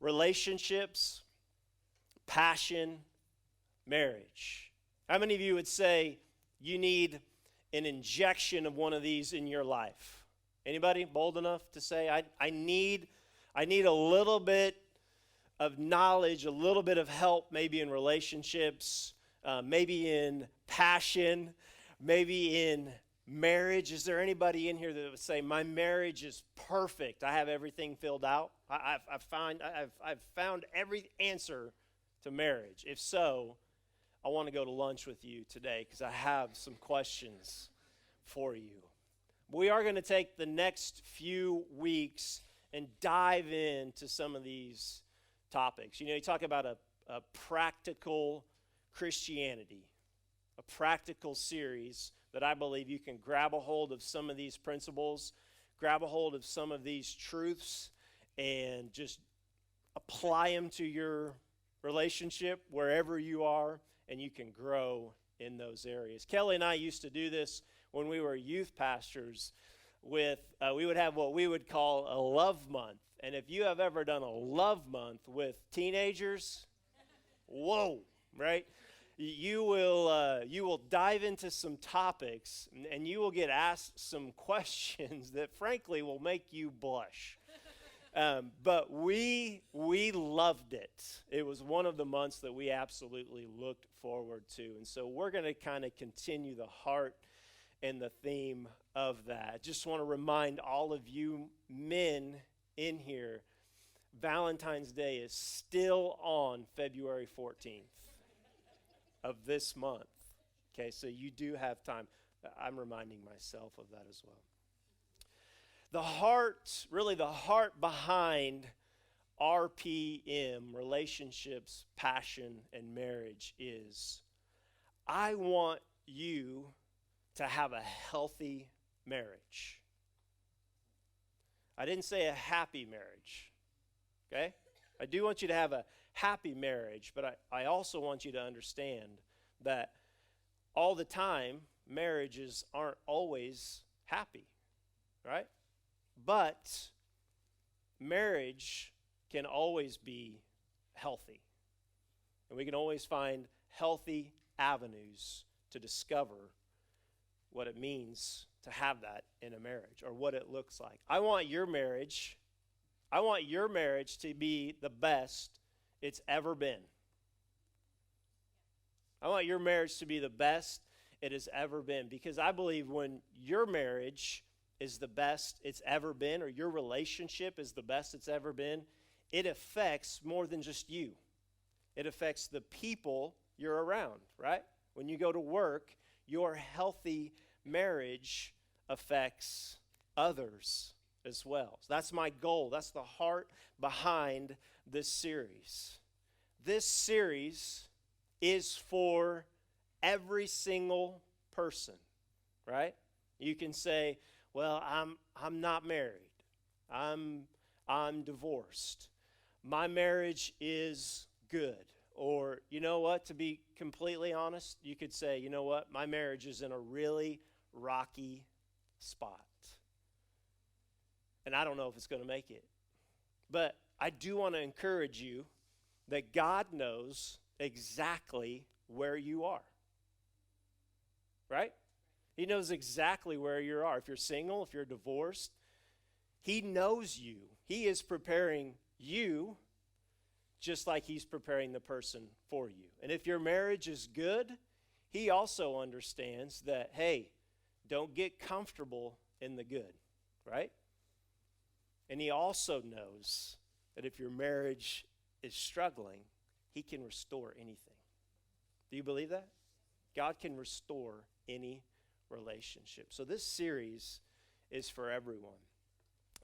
relationships, passion, marriage. How many of you would say you need an injection of one of these in your life? Anybody bold enough to say, I need a little bit of knowledge, a little bit of help, maybe in relationships, maybe in passion, maybe in marriage? Is there anybody in here that would say, my marriage is perfect, I have everything filled out? I've found every answer to marriage. If so, I want to go to lunch with you today because I have some questions for you. We are going to take the next few weeks and dive into some of these topics. You know, you talk about a practical Christianity, a practical series that I believe you can grab a hold of some of these principles, grab a hold of some of these truths, and just apply them to your relationship wherever you are, and you can grow in those areas. Kelly and I used to do this when we were youth pastors. We would have what we would call a love month. And if you have ever done a love month with teenagers, whoa, right? You will dive into some topics, and you will get asked some questions that frankly will make you blush. But we loved it. It was one of the months that we absolutely looked forward to. And so we're going to kind of continue the heart and the theme of that. I just want to remind all of you men in here, Valentine's Day is still on February 14th of this month. Okay, so you do have time. I'm reminding myself of that as well. The heart behind RPM, relationships, passion, and marriage, is I want you to have a healthy marriage. I didn't say a happy marriage, okay? I do want you to have a happy marriage, but I also want you to understand that all the time, marriages aren't always happy, right? But marriage can always be healthy. And we can always find healthy avenues to discover what it means to have that in a marriage, or what it looks like. I want your marriage to be the best it's ever been. I want your marriage to be the best it has ever been, because I believe when your marriage is the best it's ever been, or your relationship is the best it's ever been, it affects more than just you. It affects the people you're around, right? When you go to work, your healthy marriage affects others as well. So that's my goal. That's the heart behind this series. This series is for every single person, right? You can say, well, I'm not married. I'm divorced. My marriage is good. Or, you know what, to be completely honest, you could say, you know what, my marriage is in a really rocky spot. And I don't know if it's going to make it. But I do want to encourage you that God knows exactly where you are. Right? He knows exactly where you are. If you're single, if you're divorced, He knows you. He is preparing you just like He's preparing the person for you. And if your marriage is good, He also understands that, hey, don't get comfortable in the good, right? And He also knows that if your marriage is struggling, He can restore anything. Do you believe that? God can restore any relationship. So this series is for everyone.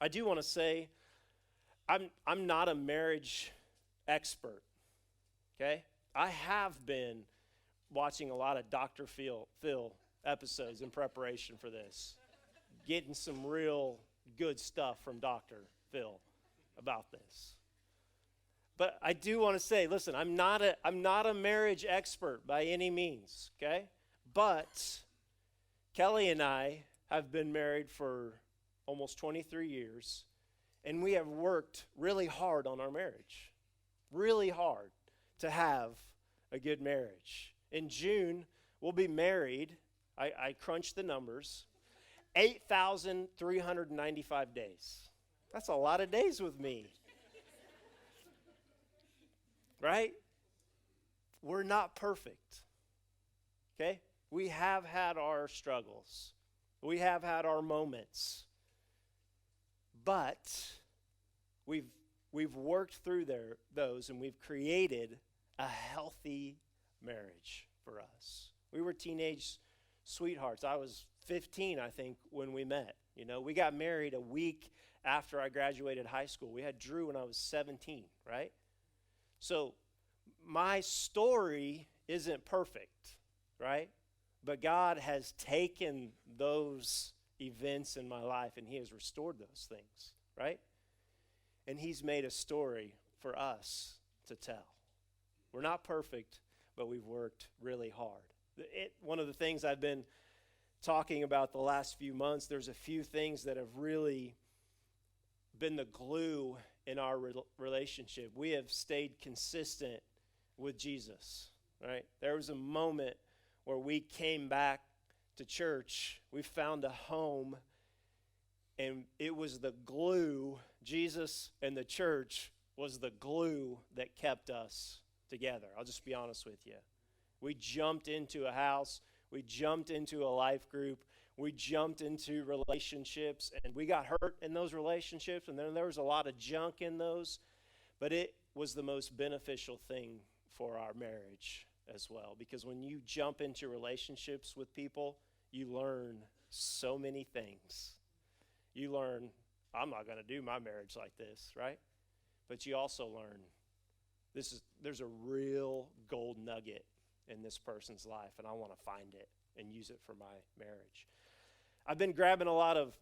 I do want to say, I'm not a marriage expert, okay? I have been watching a lot of Dr. Phil episodes in preparation for this, getting some real good stuff from Dr. Phil about this. But I do want to say, listen, I'm not a marriage expert by any means, okay? But Kelly and I have been married for almost 23 years, And we have worked really hard on our marriage, really hard to have a good marriage. In June, we'll be married. I crunched the numbers. 8,395 days. That's a lot of days with me. Right? We're not perfect. Okay? We have had our struggles. We have had our moments. But we've worked through those, and we've created a healthy marriage for us. We were teenage sweethearts. I was 15, I think, when we met. You know, we got married a week after I graduated high school. We had Drew when I was 17, right? So my story isn't perfect, right? But God has taken those events in my life and he has restored those things, right? And he's made a story for us to tell. We're not perfect, but we've worked really hard. One of the things I've been talking about the last few months, there's a few things that have really been the glue in our relationship. We have stayed consistent with Jesus, right? There was a moment where we came back to church. We found a home, and it was the glue. Jesus and the church was the glue that kept us together. I'll just be honest with you. We jumped into a house. We jumped into a life group. We jumped into relationships, and we got hurt in those relationships, and then there was a lot of junk in those, but it was the most beneficial thing for our marriage as well, because when you jump into relationships with people, you learn so many things. You learn, I'm not going to do my marriage like this, right? But you also learn there's a real gold nugget in this person's life, and I want to find it and use it for my marriage. I've been grabbing a lot of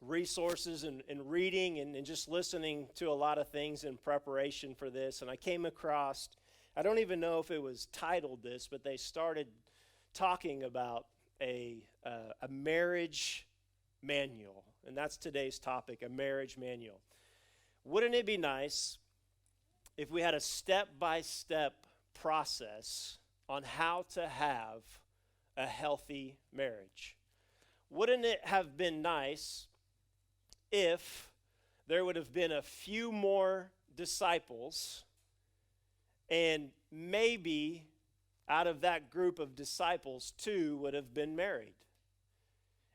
resources and reading and just listening to a lot of things in preparation for this, and I came across, I don't even know if it was titled this, but they started talking about a marriage manual, and that's today's topic, a marriage manual. Wouldn't it be nice if we had a step-by-step process on how to have a healthy marriage? Wouldn't it have been nice if there would have been a few more disciples, and maybe out of that group of disciples, 2 would have been married?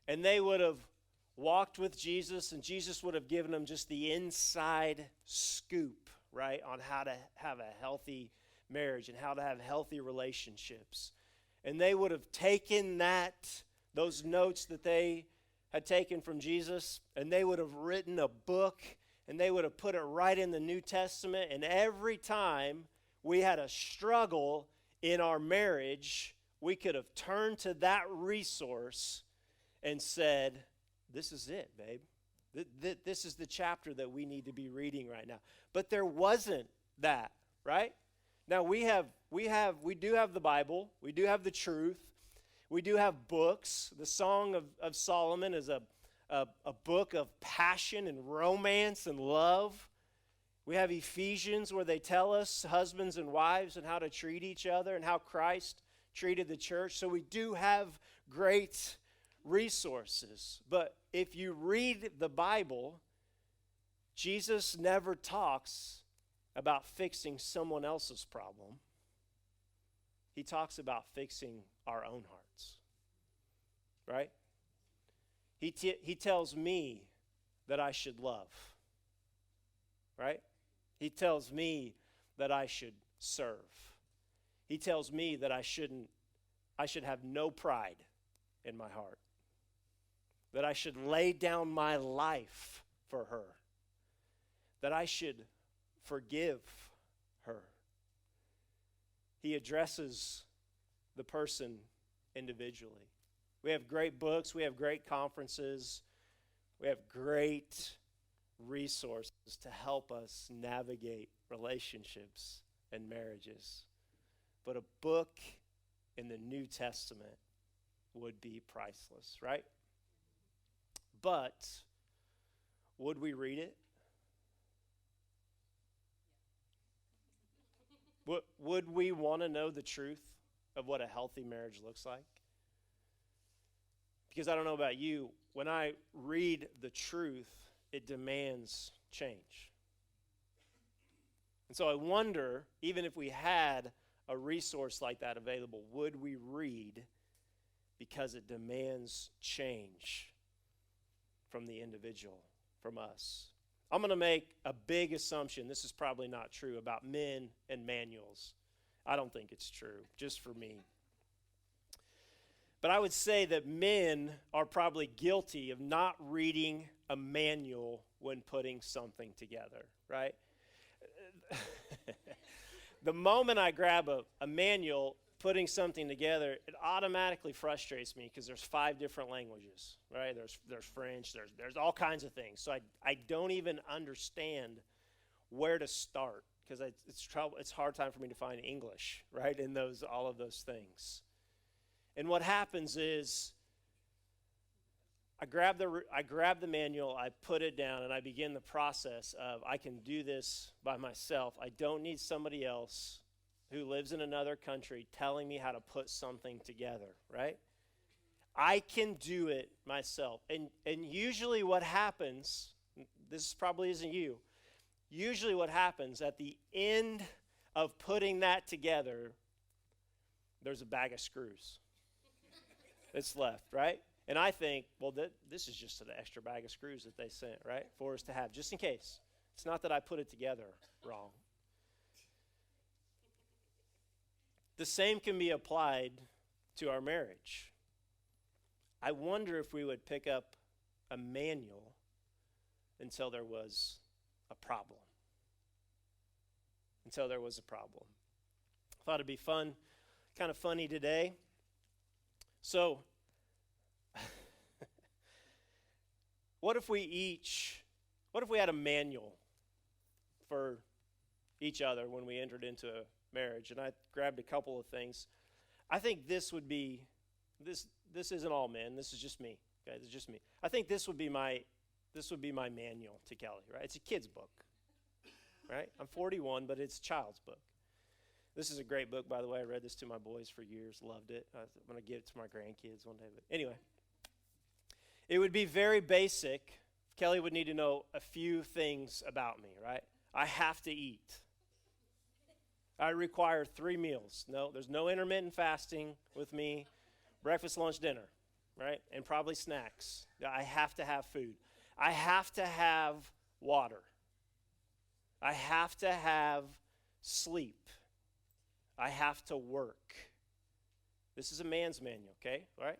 And they would have walked with Jesus, and Jesus would have given them just the inside scoop, right, on how to have a healthy marriage and how to have healthy relationships. And they would have taken those notes that they had taken from Jesus, and they would have written a book, and they would have put it right in the New Testament. And every time we had a struggle in our marriage, we could have turned to that resource and said, this is it, babe. This is the chapter that we need to be reading right now. But there wasn't that, right? Now we do have the Bible. We do have the truth. We do have books. The Song of Solomon is a book of passion and romance and love. We have Ephesians, where they tell us, husbands and wives, and how to treat each other and how Christ treated the church. So we do have great resources. But if you read the Bible, Jesus never talks about fixing someone else's problem. He talks about fixing our own hearts, right? He tells me that I should love, right? He tells me that I should serve. He tells me that I should have no pride in my heart, that I should lay down my life for her, that I should forgive her. He addresses the person individually. We have great books, we have great conferences, we have great resources to help us navigate relationships and marriages. But a book in the New Testament would be priceless, right? But would we read it? Would we want to know the truth of what a healthy marriage looks like? Because I don't know about you, when I read the truth, it demands change. and so I wonder, even if we had a resource like that available, would we read because it demands change from the individual, from us? I'm going to make a big assumption. This is probably not true about men and manuals. I don't think it's true, just for me. But I would say that men are probably guilty of not reading a manual when putting something together, right? The moment I grab a manual, putting something together, it automatically frustrates me because there's 5 different languages, right? There's French, there's all kinds of things. So I don't even understand where to start because it's hard time for me to find English, right, in all of those things. And what happens is I grab the manual, I put it down, and I begin the process of I can do this by myself. I don't need somebody else who lives in another country telling me how to put something together, right? I can do it myself. And usually what happens, this probably isn't you, usually what happens at the end of putting that together, there's a bag of screws that's left, right? And I think, well, this is just an extra bag of screws that they sent, right, for us to have, just in case. It's not that I put it together wrong. The same can be applied to our marriage. I wonder if we would pick up a manual until there was a problem. Until there was a problem. I thought it'd be fun, kind of funny today. So, what if we had a manual for each other when we entered into a marriage? And I grabbed a couple of things. I think this would be, this isn't all men, this is just me. Okay, this is just me. I think this would be my manual to Kelly, right? It's a kid's book, right? I'm 41, but it's a child's book. This is a great book, by the way. I read this to my boys for years, loved it. I'm going to give it to my grandkids one day. But anyway, it would be very basic. Kelly would need to know a few things about me, right? I have to eat. I require 3 meals. No, there's no intermittent fasting with me. Breakfast, lunch, dinner, right? And probably snacks. I have to have food. I have to have water. I have to have sleep. I have to work. This is a man's manual, okay? Right?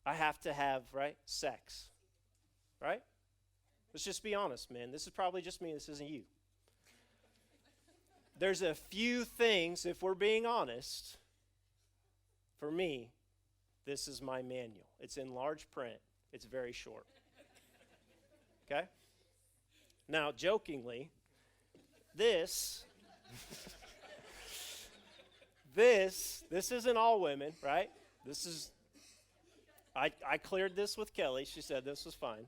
I have to have, right, sex. Right? Let's just be honest, man. This is probably just me. This isn't you. There's a few things, if we're being honest, for me, this is my manual. It's in large print. It's very short. Okay? Now, jokingly, this isn't all women, right? This is, I cleared this with Kelly. She said this was fine.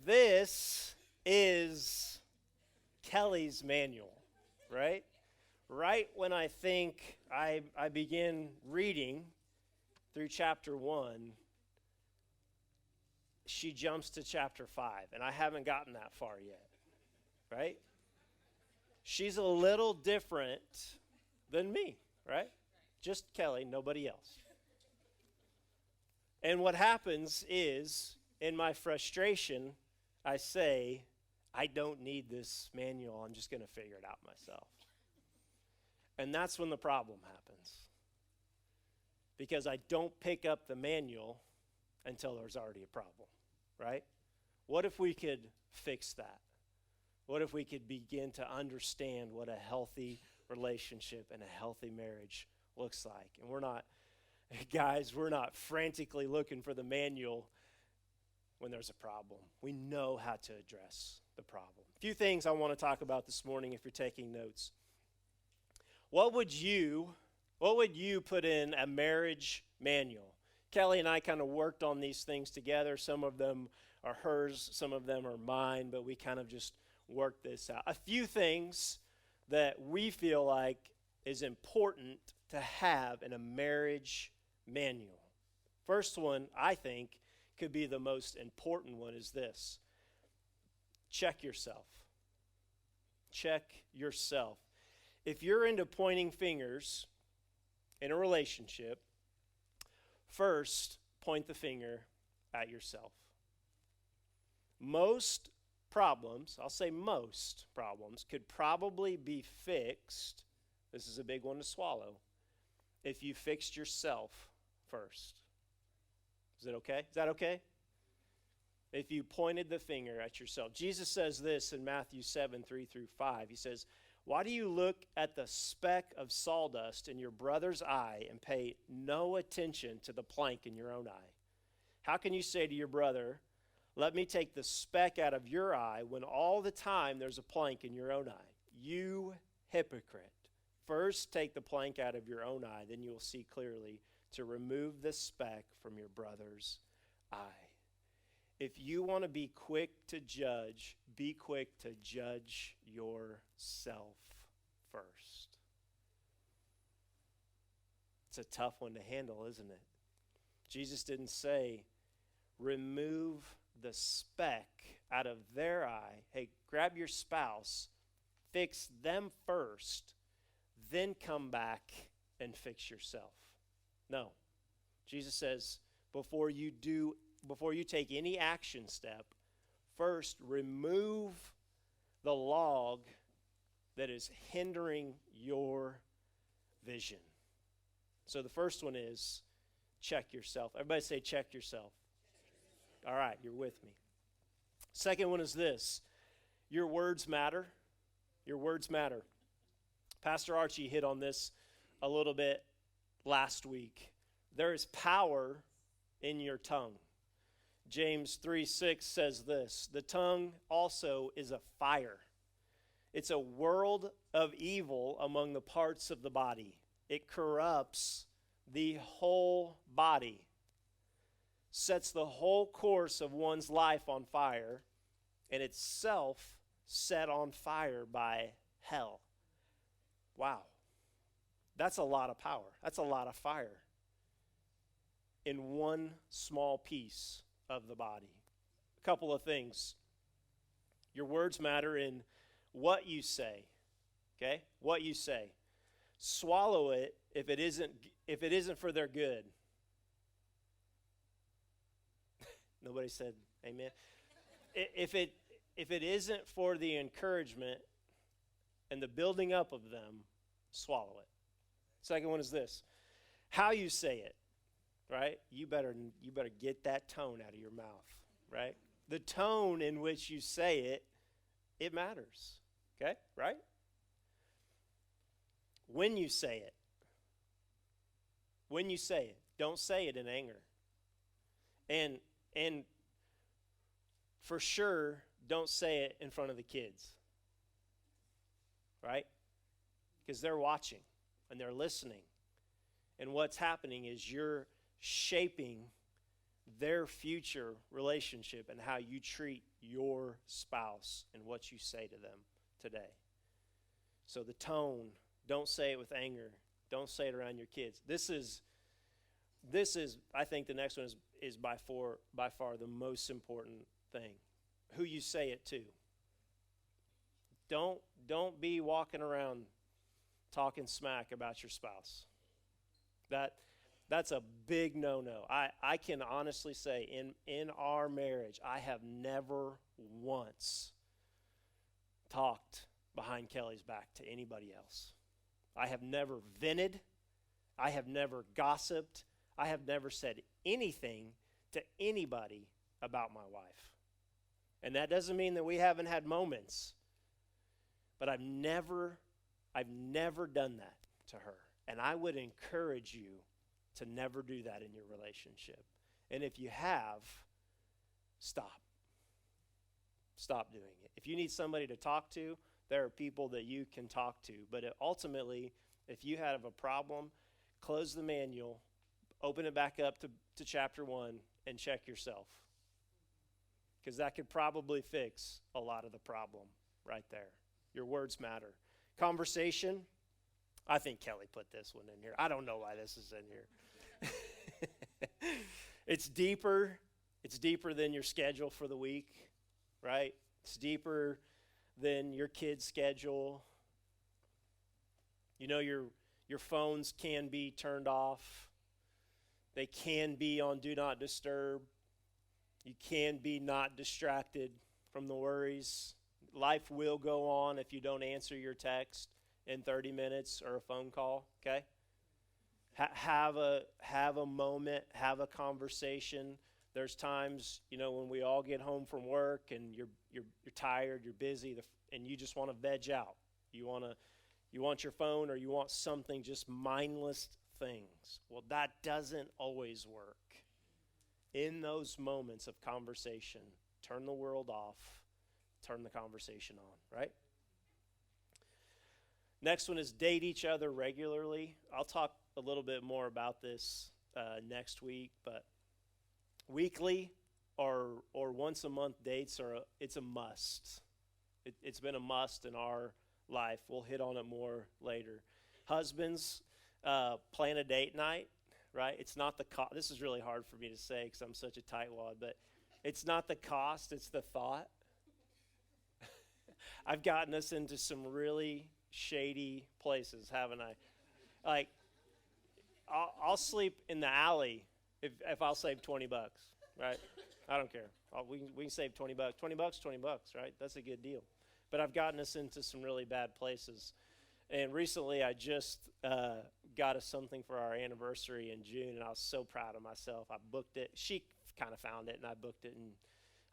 This is Kelly's manual, right? Right when I think I begin reading through chapter 1, she jumps to chapter 5, and I haven't gotten that far yet, right? She's a little different than me, right? Just Kelly, nobody else. And what happens is, in my frustration, I say, I don't need this manual. I'm just going to figure it out myself. And that's when the problem happens. Because I don't pick up the manual until there's already a problem, right? What if we could fix that? What if we could begin to understand what a healthy relationship and a healthy marriage looks like? And we're not frantically looking for the manual when there's a problem. We know how to address the problem. A few things I want to talk about this morning if you're taking notes. What would you put in a marriage manual? Kelly and I kind of worked on these things together. Some of them are hers, some of them are mine, but we kind of just worked this out. A few things that we feel like is important to have in a marriage manual. First one, I think, could be the most important one is this. Check yourself. Check yourself. If you're into pointing fingers in a relationship, first point the finger at yourself. Most problems, I'll say most problems, could probably be fixed, this is a big one to swallow, if you fixed yourself first. Is it okay? Is that okay? If you pointed the finger at yourself. Jesus says this in Matthew 7:3-5. He says, "Why do you look at the speck of sawdust in your brother's eye and pay no attention to the plank in your own eye? How can you say to your brother, 'Let me take the speck out of your eye,' when all the time there's a plank in your own eye? You hypocrite. First take the plank out of your own eye, then you will see clearly to remove the speck from your brother's eye." If you want to be quick to judge, be quick to judge yourself first. It's a tough one to handle, isn't it? Jesus didn't say, remove the speck out of their eye. Hey, grab your spouse, fix them first, then come back and fix yourself. No. Jesus says, before you take any action step, first remove the log that is hindering your vision. So the first one is check yourself. Everybody say check yourself. All right, you're with me. Second one is this. Your words matter. Your words matter. Pastor Archie hit on this a little bit last week. There is power in your tongue. James 3:6 says this, "The tongue also is a fire. It's a world of evil among the parts of the body. It corrupts the whole body, sets the whole course of one's life on fire, and itself set on fire by hell." Wow. That's a lot of power. That's a lot of fire in one small piece of the body. A couple of things. Your words matter in what you say. Okay? What you say. Swallow it if it isn't for their good. Nobody said amen. If it isn't for the encouragement and the building up of them, swallow it. Second one is this. How you say it. Right? You better get that tone out of your mouth, right? The tone in which you say it matters. Okay? Right? When you say it. When you say it, don't say it in anger. And for sure, don't say it in front of the kids. Right? Because they're watching and they're listening. And what's happening is you're shaping their future relationship and how you treat your spouse and what you say to them today. So the tone, don't say it with anger. Don't say it around your kids. This is I think the next one is by far the most important thing. Who you say it to. Don't be walking around talking smack about your spouse. That's a big no-no. I can honestly say in our marriage, I have never once talked behind Kelly's back to anybody else. I have never vented. I have never gossiped. I have never said anything to anybody about my wife. And that doesn't mean that we haven't had moments, but I've never done that to her. And I would encourage you to never do that in your relationship. And if you have, stop. Stop doing it. If you need somebody to talk to, there are people that you can talk to. But ultimately, if you have a problem, close the manual, open it back up to chapter 1, and check yourself. Because that could probably fix a lot of the problem right there. Your words matter. Conversation. I think Kelly put this one in here. I don't know why this is in here. It's deeper. It's deeper than your schedule for the week, right? It's deeper than your kid's schedule. You know, your phones can be turned off. They can be on Do Not Disturb. You can be not distracted from the worries. Life will go on if you don't answer your text in 30 minutes or a phone call, okay? Have a moment, have a conversation. There's times, you know, when we all get home from work and you're tired, you're busy, and you just want to veg out. You want your phone, or you want something, just mindless things. Well, that doesn't always work. In those moments of conversation, turn the world off, turn the conversation on, right? Next one is date each other regularly. I'll talk a little bit more about this next week, but weekly or once a month dates it's a must. It's been a must in our life. We'll hit on it more later. Husbands, plan a date night, right? It's not the cost. This is really hard for me to say because I'm such a tightwad, but it's not the cost, it's the thought. I've gotten us into some really shady places, haven't I? Like, I'll sleep in the alley if I'll save $20, right? I don't care. We can save $20. $20, right? That's a good deal. But I've gotten us into some really bad places. And recently I just got us something for our anniversary in June, and I was so proud of myself. I booked it. She kind of found it, and I booked it, and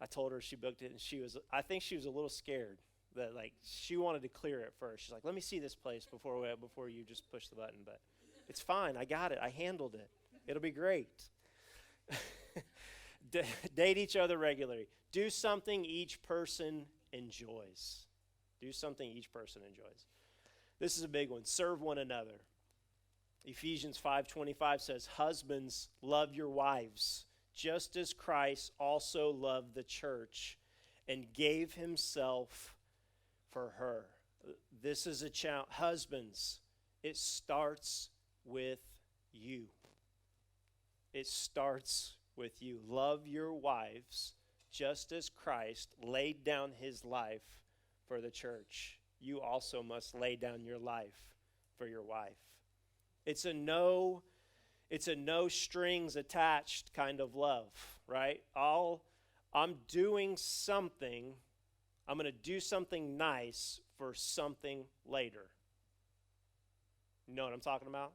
I told her she booked it, and I think she was a little scared that, like, she wanted to clear it first. She's like, let me see this place before you just push the button. But it's fine. I got it. I handled it. It'll be great. Date each other regularly. Do something each person enjoys. Do something each person enjoys. This is a big one. Serve one another. Ephesians 5:25 says, husbands, love your wives, just as Christ also loved the church and gave himself for her. This is a challenge. Husbands, it starts with you. It starts with you. Love your wives just as Christ laid down his life for the church. You also must lay down your life for your wife. It's a no strings attached kind of love, right? I'm doing something. I'm going to do something nice for something later. You know what I'm talking about?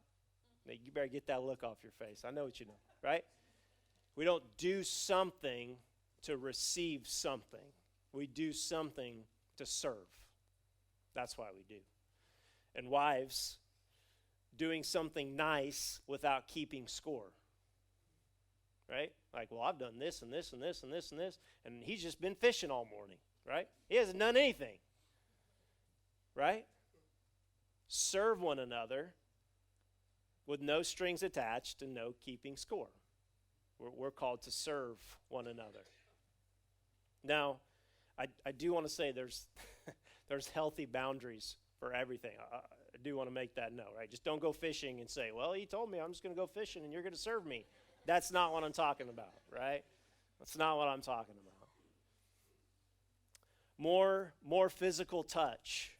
You better get that look off your face. I know what you know, right? We don't do something to receive something. We do something to serve. That's why we do. And wives, doing something nice without keeping score. Right? Like, well, I've done this and this and this and this and this, and he's just been fishing all morning, right? He hasn't done anything. Right? Serve one another with no strings attached and no keeping score. We're called to serve one another. Now, I do want to say there's healthy boundaries for everything. I do want to make that note, right? Just don't go fishing and say, well, he told me I'm just going to go fishing and you're going to serve me. That's not what I'm talking about, right? That's not what I'm talking about. More physical touch.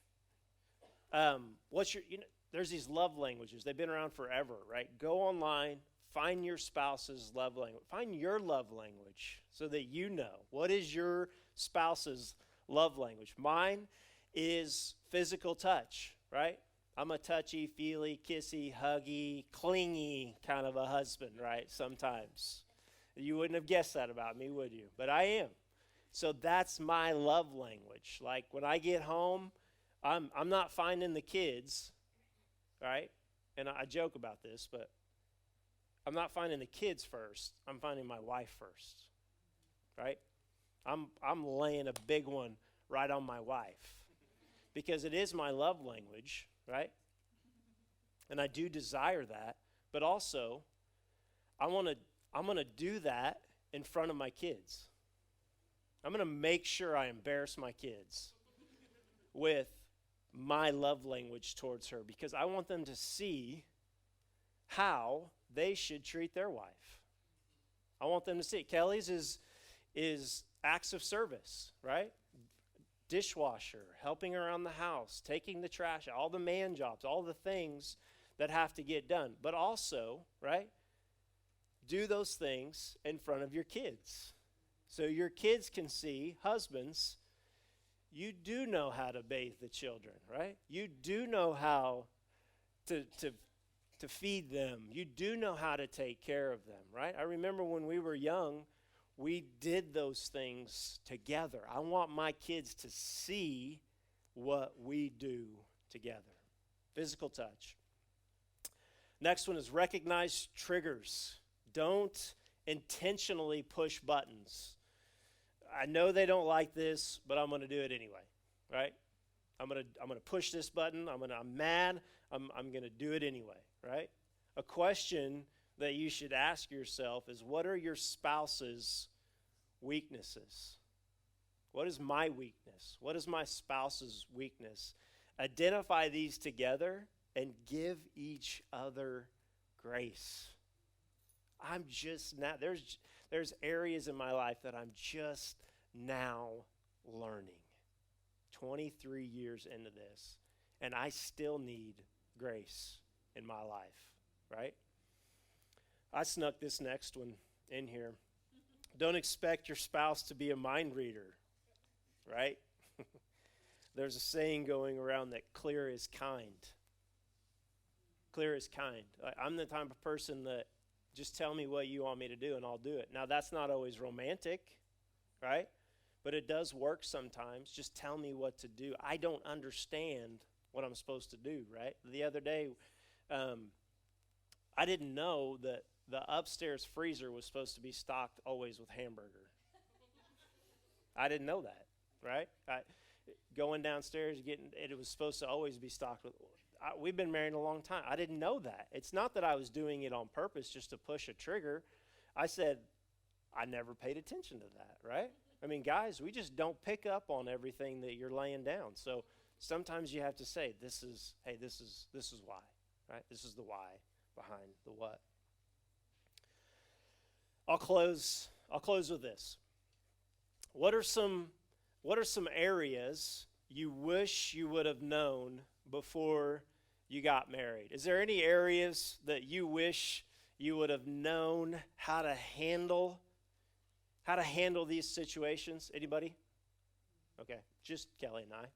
There's these love languages. They've been around forever, right? Go online, find your spouse's love language. Find your love language so that you know. What is your spouse's love language? Mine is physical touch, right? I'm a touchy, feely, kissy, huggy, clingy kind of a husband, right? Sometimes. You wouldn't have guessed that about me, would you? But I am. So that's my love language. Like when I get home, I'm not finding the kids, right? And I joke about this, but I'm not finding the kids first. I'm finding my wife first, right? I'm laying a big one right on my wife because it is my love language, right? And I do desire that, but also I'm going to do that in front of my kids. I'm going to make sure I embarrass my kids with my love language towards her because I want them to see how they should treat their wife. I want them to see it. Kelly's is acts of service, right? Dishwasher, helping around the house, taking the trash, all the man jobs, all the things that have to get done. But also, right, do those things in front of your kids. So your kids can see, husbands, you do know how to bathe the children, right? You do know how to feed them. You do know how to take care of them, right? I remember when we were young, we did those things together. I want my kids to see what we do together. Physical touch. Next one is recognize triggers. Don't intentionally push buttons. I know they don't like this, but I'm going to do it anyway, right? I'm going to push this button. I'm mad. I'm going to do it anyway, right? A question that you should ask yourself is, what are your spouse's weaknesses? What is my weakness? What is my spouse's weakness? Identify these together and give each other grace. I'm just now, there's areas in my life that I'm just now learning. 23 years into this, and I still need grace in my life, right? I snuck this next one in here. Don't expect your spouse to be a mind reader, right? There's a saying going around that clear is kind. Clear is kind. I'm the type of person that just tell me what you want me to do and I'll do it. Now, that's not always romantic, right? But it does work sometimes. Just tell me what to do. I don't understand what I'm supposed to do, right? The other day, I didn't know that the upstairs freezer was supposed to be stocked always with hamburger. I didn't know that, right? Going downstairs, it was supposed to always be stocked with. We've been married a long time. I didn't know that. It's not that I was doing it on purpose just to push a trigger. I said, I never paid attention to that, right? I mean, guys, we just don't pick up on everything that you're laying down. So sometimes you have to say, this is why, right? This is the why behind the what. I'll close with this. What are some areas you wish you would have known before you got married? Is there any areas that you wish you would have known how to handle these situations? Anybody? Okay, just Kelly and I.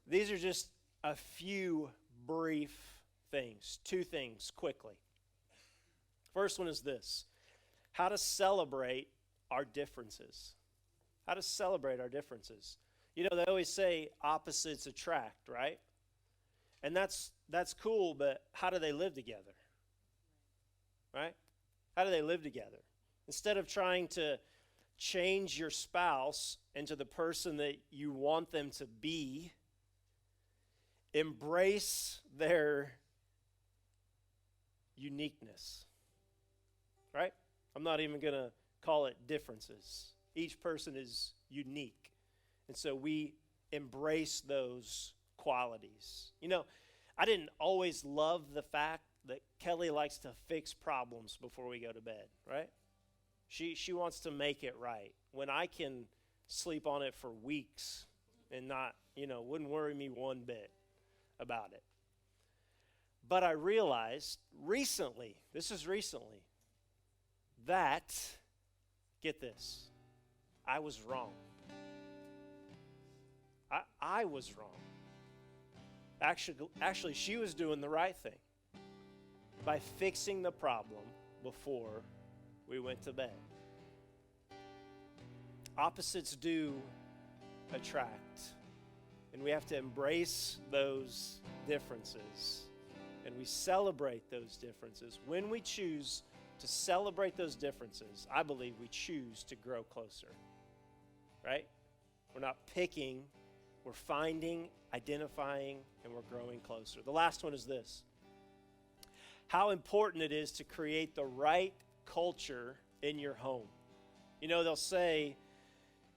These are just a few brief things, 2 things quickly. First one is this: how to celebrate our differences. How to celebrate our differences. You know, they always say opposites attract, right? And that's cool, but how do they live together? Right? How do they live together? Instead of trying to change your spouse into the person that you want them to be, embrace their uniqueness. Right? I'm not even going to call it differences. Each person is unique. And so we embrace those qualities. You know, I didn't always love the fact that Kelly likes to fix problems before we go to bed, right? She wants to make it right. When I can sleep on it for weeks and not, wouldn't worry me one bit about it. But I realized recently, that, get this, I was wrong. I was wrong. Actually, she was doing the right thing by fixing the problem before we went to bed. Opposites do attract, and we have to embrace those differences, and we celebrate those differences. When we choose to celebrate those differences, I believe we choose to grow closer, right? We're not picking, we're finding, identifying, and we're growing closer. The last one is this: how important it is to create the right culture in your home. You know, they'll say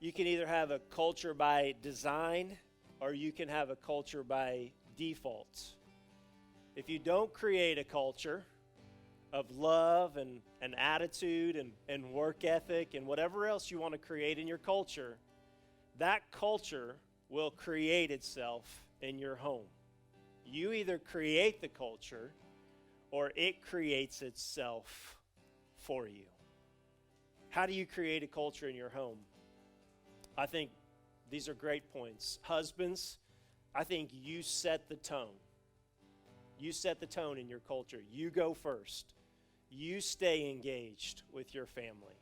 you can either have a culture by design or you can have a culture by default. If you don't create a culture of love and attitude and work ethic and whatever else you want to create in your culture, that culture will create itself in your home. You either create the culture or it creates itself for you. How do you create a culture in your home? I think these are great points. Husbands, I think you set the tone. You set the tone in your culture. You go first. You stay engaged with your family.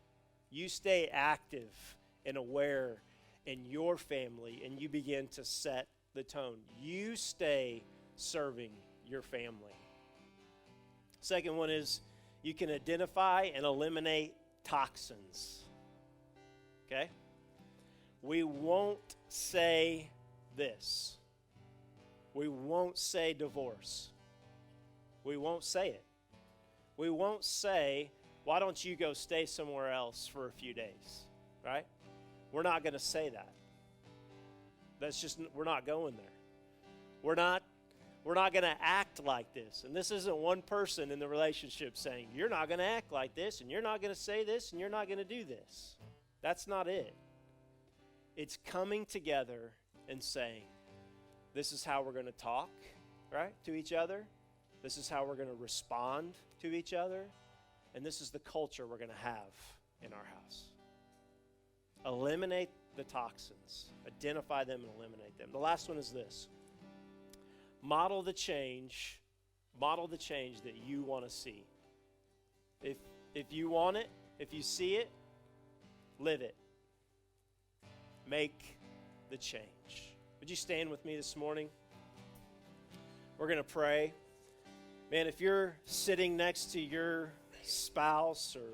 You stay active and aware in your family, and you begin to set the tone. You stay serving your family. Second one is you can identify and eliminate toxins. Okay? We won't say this. We won't say divorce. We won't say it. We won't say, why don't you go stay somewhere else for a few days, right? We're not going to say that. We're not going there. We're not going to act like this. And this isn't one person in the relationship saying, you're not going to act like this, and you're not going to say this, and you're not going to do this. That's not it. It's coming together and saying, this is how we're going to talk, right, to each other. This is how we're going to respond to each other. And this is the culture we're going to have in our house. Eliminate the toxins. Identify them and eliminate them. The last one is this. Model the change that you want to see. If you want it, if you see it, live it. Make the change. Would you stand with me this morning? We're going to pray. Man, if you're sitting next to your spouse, or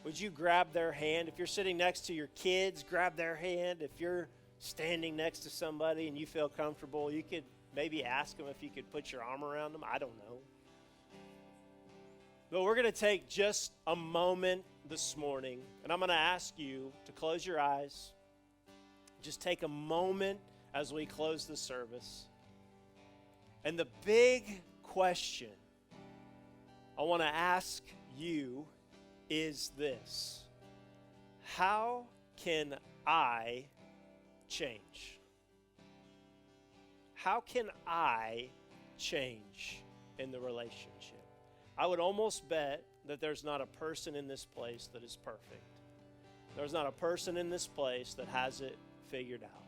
would you grab their hand? If you're sitting next to your kids, grab their hand. If you're standing next to somebody and you feel comfortable, you could maybe ask them if you could put your arm around them. I don't know. But we're going to take just a moment this morning, and I'm going to ask you to close your eyes. Just take a moment as we close the service. And the big question I want to ask you is this: how can I change? How can I change in the relationship? I would almost bet that there's not a person in this place that is perfect. There's not a person in this place that has it figured out.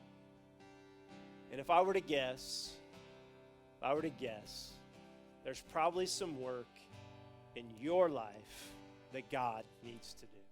And if I were to guess, there's probably some work in your life that God needs to do.